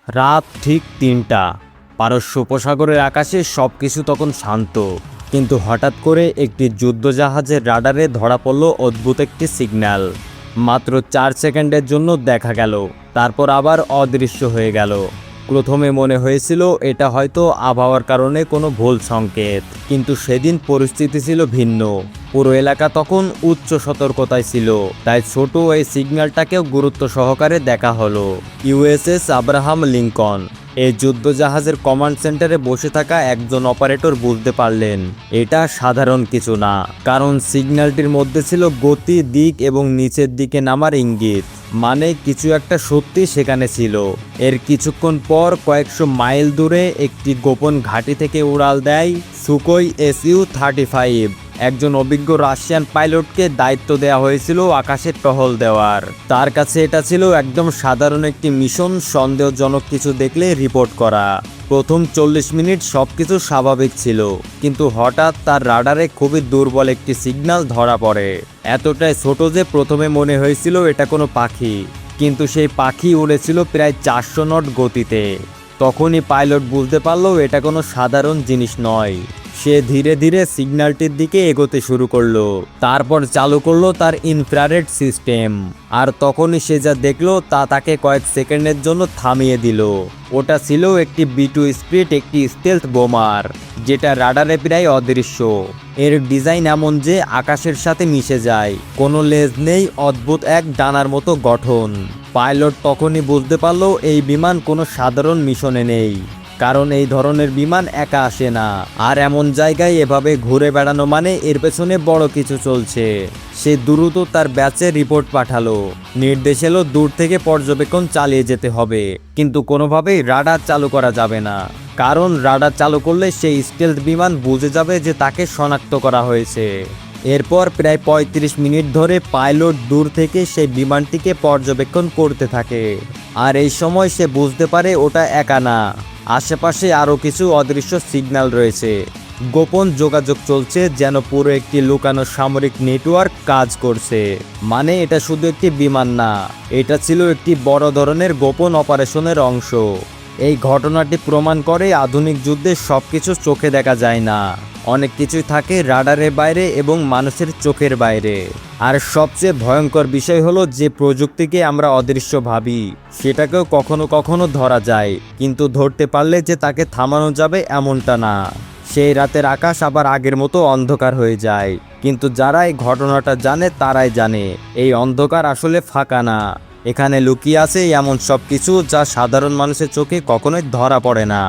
রাত ঠিক ৩টা। পারস্য উপসাগরের আকাশে সবকিছু তখন শান্ত, কিন্তু হঠাৎ করে একটি যুদ্ধজাহাজের রাডারে ধরা পড়ল অদ্ভুত একটি সিগন্যাল। মাত্র ৪ সেকেন্ডের জন্য দেখা গেল, তারপর আবার অদৃশ্য হয়ে গেল। প্রথমে মনে হয়েছিল এটা হয়তো আবহাওয়ার কারণে কোনো ভুল সংকেত, কিন্তু সেদিন পরিস্থিতি ছিল ভিন্ন। পুরো এলাকা তখন উচ্চ সতর্কতায় ছিল, তাই ছোট এই সিগন্যালটাকেও গুরুত্ব সহকারে দেখা হলো। USS Abraham Lincoln. এই যুদ্ধজাহাজের কমান্ড সেন্টারে বসে থাকা একজন অপারেটর বুঝতে পারলেন এটা সাধারণ কিছু না, কারণ সিগন্যালটির মধ্যে ছিল গতি, দিক এবং নিচের দিকে নামার ইঙ্গিত। মানে কিছু একটা সত্যি সেখানে ছিল। এর কিছুক্ষণ পর কয়েকশো মাইল দূরে একটি গোপন ঘাঁটি থেকে উড়াল দেয় সুকোই SU-35। একজন অভিজ্ঞ রাশিয়ান পাইলটকে দায়িত্ব দেওয়া হয়েছিল আকাশে টহল দেওয়ার। তার কাছে এটা ছিল একদম সাধারণ একটি মিশন, সন্দেহজনক কিছু দেখলে রিপোর্ট করা। প্রথম 40 মিনিট সবকিছু স্বাভাবিক ছিল, কিন্তু হঠাৎ তার রাডারে খুবই দুর্বল একটি সিগন্যাল ধরা পড়ে। এতটাই ছোট যে প্রথমে মনে হয়েছিল এটা কোনো পাখি, কিন্তু সেই পাখি উড়েছিল প্রায় 400 নট গতিতে। তখনই পাইলট বুঝতে পারল এটা কোনো সাধারণ জিনিস নয়। সে ধীরে ধীরে সিগন্যালটির দিকে এগোতে শুরু করলো, তারপর চালু করলো তার ইনফ্রারেড সিস্টেম। আর তখনই সে যা দেখলো তা তাকে কয়েক সেকেন্ডের জন্য থামিয়ে দিল। ওটা ছিল একটি B2 স্পিরিট, একটি স্টেলথ বোমার, যেটা রাডারে প্রায় অদৃশ্য। এর ডিজাইন এমন যে আকাশের সাথে মিশে যায়, কোনো লেজ নেই, অদ্ভুত এক ডানার মতো গঠন। পাইলট তখনই বুঝতে পারলো এই বিমান কোনো সাধারণ মিশনে নেই, কারণ এই ধরনের বিমান একা আসে না। আর এমন জায়গায় এভাবে ঘুরে বেড়ানো মানে এর পেছনে বড় কিছু চলছে। সে দ্রুত তার ব্যাচে রিপোর্ট পাঠালো। নির্দেশ এলো দূর থেকে পর্যবেক্ষণ চালিয়ে যেতে হবে, কিন্তু কোনোভাবেই রাডার চালু করা যাবে না, কারণ রাডার চালু করলে সেই স্টেলথ বিমান বুঝে যাবে যে তাকে শনাক্ত করা হয়েছে। এরপর প্রায় ৩৫ মিনিট ধরে পাইলট দূর থেকে সেই বিমানটিকে পর্যবেক্ষণ করতে থাকে। আর এই সময় সে বুঝতে পারে ওটা একা না, আশেপাশে আরও কিছু অদৃশ্য সিগন্যাল রয়েছে। গোপন যোগাযোগ চলছে, যেন পুরো একটি লুকানো সামরিক নেটওয়ার্ক কাজ করছে। মানে এটা শুধু একটি বিমান না, এটা ছিল একটি বড় ধরনের গোপন অপারেশনের অংশ। এই ঘটনাটি প্রমাণ করে আধুনিক যুদ্ধে সবকিছু চোখে দেখা যায় না, অনেক কিছুই থাকে রাডারের বাইরে এবং মানুষের চোখের বাইরে। আর সবচেয়ে ভয়ঙ্কর বিষয় হলো যে প্রযুক্তিকে আমরা অদৃশ্য ভাবি সেটাকেও কখনো কখনো ধরা যায়, কিন্তু ধরতে পারলে যে তাকে থামানো যাবে এমনটা না। সেই রাতের আকাশ আবার আগের মতো অন্ধকার হয়ে যায়, কিন্তু যারা এই ঘটনাটা জানে তারাই জানে এই অন্ধকার আসলে ফাঁকা না, এখানে লুকিয়ে আছে এমন সব কিছু যা সাধারণ মানুষের চোখে কখনোই ধরা পড়ে না।